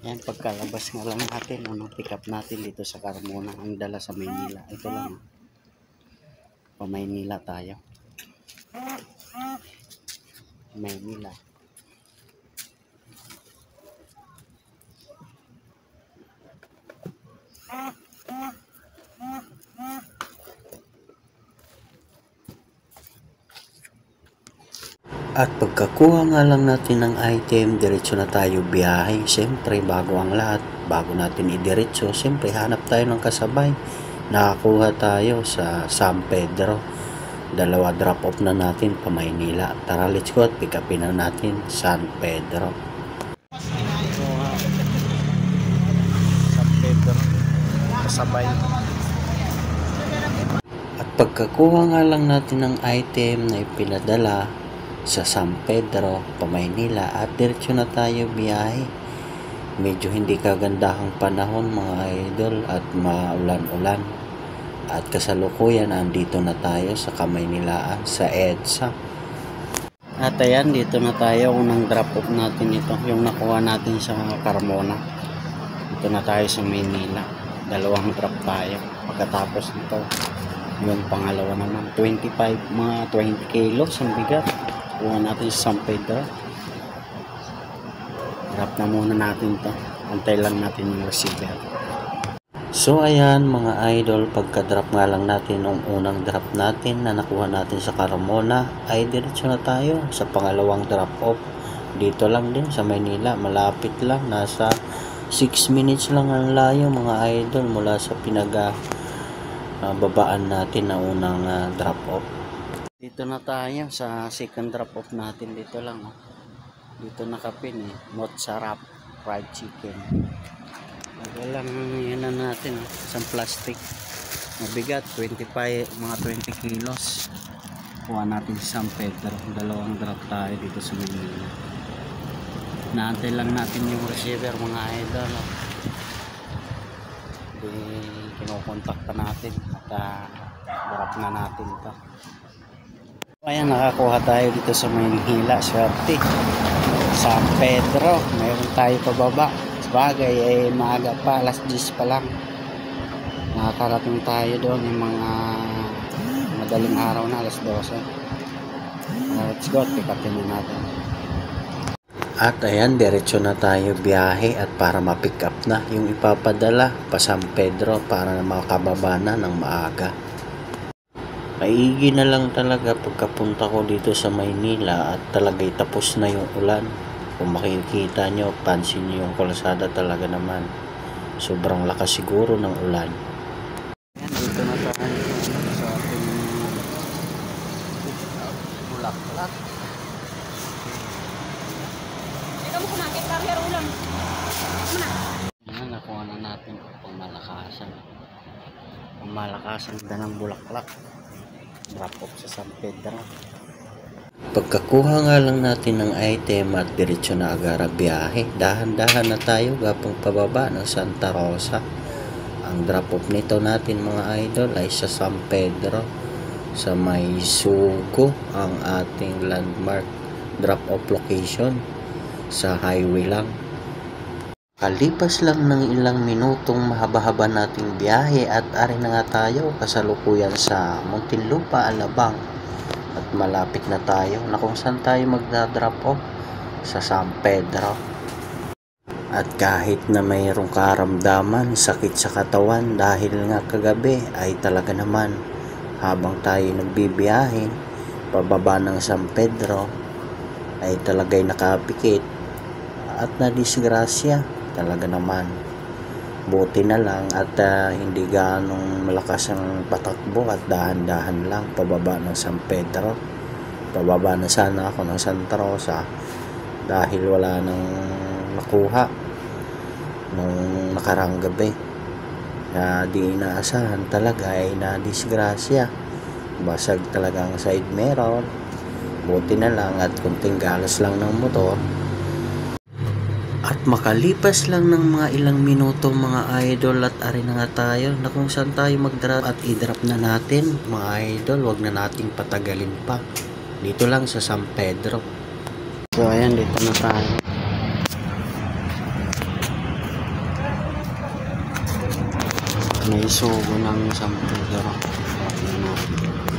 Yan, pagkalabas nga lang natin, pick up natin dito sa Carmona, ang dala sa Maynila. Ito lang, pa Maynila tayo. Maynila. At pagkakuha nga lang natin ng item, diretso na tayo biyahe. Siyempre, bago ang lahat, bago natin idiretso, siyempre hanap tayo ng kasabay. Nakakuha tayo sa San Pedro. Dalawa drop off na natin pa Maynila. Tara, let's go at pick upin na natin San Pedro. San Pedro, kasabay. At pagkakuha nga lang natin ng item na ipinadala sa San Pedro, pa Maynila, at diretso na tayo biyahe. Medyo hindi kagandahang panahon mga idol at maulan-ulan. At kasalukuyan andito na tayo sa Kamaynilaan sa EDSA. At ayan, dito na tayo. Unang drop off natin ito, yung nakuha natin sa Carmona. Dito na tayo sa Maynila. Dalawang drop tayo. Pagkatapos nito, yung pangalawa naman, 25, mga 20 kilos ang bigat. Kuha natin sa San Pedro. Drop na muna natin to. Antay lang natin yung receiver. So ayan mga idol, pagka-drop nga lang natin ng unang drop natin na nakuha natin sa Carmona, ay diretso na tayo sa pangalawang drop off. Dito lang din sa Maynila, malapit lang, nasa 6 minutes lang ang layo mga idol mula sa babaan natin na unang drop off. Dito na tayo sa second drop off natin. Dito lang, dito nakapin Mozzarella fried chicken. Lang yan na natin, isang plastic mabigat, 25, mga 20 kilos. Kuha natin sa San Pedro. Dalawang drop tayo dito sa Manila. Naantay lang natin yung receiver mga idol. Kinokontak pa natin at drop na natin ito. Ayan, nakakuha tayo dito sa Maynila. Swerte, San Pedro. Mayroon tayo pababa. Sabagay ay maaga pa, alas 10 pa lang. Nakakarating tayo doon yung mga madaling araw na, alas 12. Let's go, pick up na natin. At ayan, diretso na tayo biyahe at para ma-pick up na yung ipapadala pa San Pedro para na makababa na ng maaga. Maigi na lang talaga pagkapunta ko dito sa Maynila at talagay tapos na yung ulan. Kung makikita nyo, pansin nyo yung kalsada talaga naman. Sobrang lakas siguro ng ulan. Ayan, dito na tayo sa ating Bulaklak. Ikaw mo kumakit, karyer ulang. Ayan, nakuha na natin pangmalakasan. Pangmalakasan na ng Bulaklak. Drop off sa San Pedro. Pagkakuha nga lang natin ng item at diretso na agara biyahe, dahan-dahan na tayo gapang pababa ng Santa Rosa. Ang drop off nito natin mga idol ay sa San Pedro, sa may Sugo, ang ating landmark drop off location sa highway lang. Kalipas lang ng ilang minutong mahaba-haba nating biyahe at ari na nga tayo kasalukuyan sa Muntinlupa, Alabang. At malapit na tayo na kung saan tayo magda-drop off sa San Pedro. At kahit na mayroong karamdaman, sakit sa katawan dahil nga kagabi ay talaga naman habang tayo nagbibiyahe pababa ng San Pedro ay talagay nakapikit at nadisgrasya. Talaga naman, buti na lang at hindi ganong malakas ang patakbo at dahan-dahan lang pababa ng San Pedro. Pababa na sana ako ng Santa Rosa dahil wala nang nakuha nung nakarang gabi. Na di inaasahan talaga ay nadisgrasya. Basag talaga ang side mirror. Buti na lang at kunting galos lang ng motor. At makalipas lang ng mga ilang minuto mga idol at ari na nga tayo na kung saan tayo mag-drop at i-drop na natin mga idol. Wag na nating patagalin pa. Dito lang sa San Pedro. So ayan, dito na tayo. Naisugo ng San Pedro. Tingnan natin.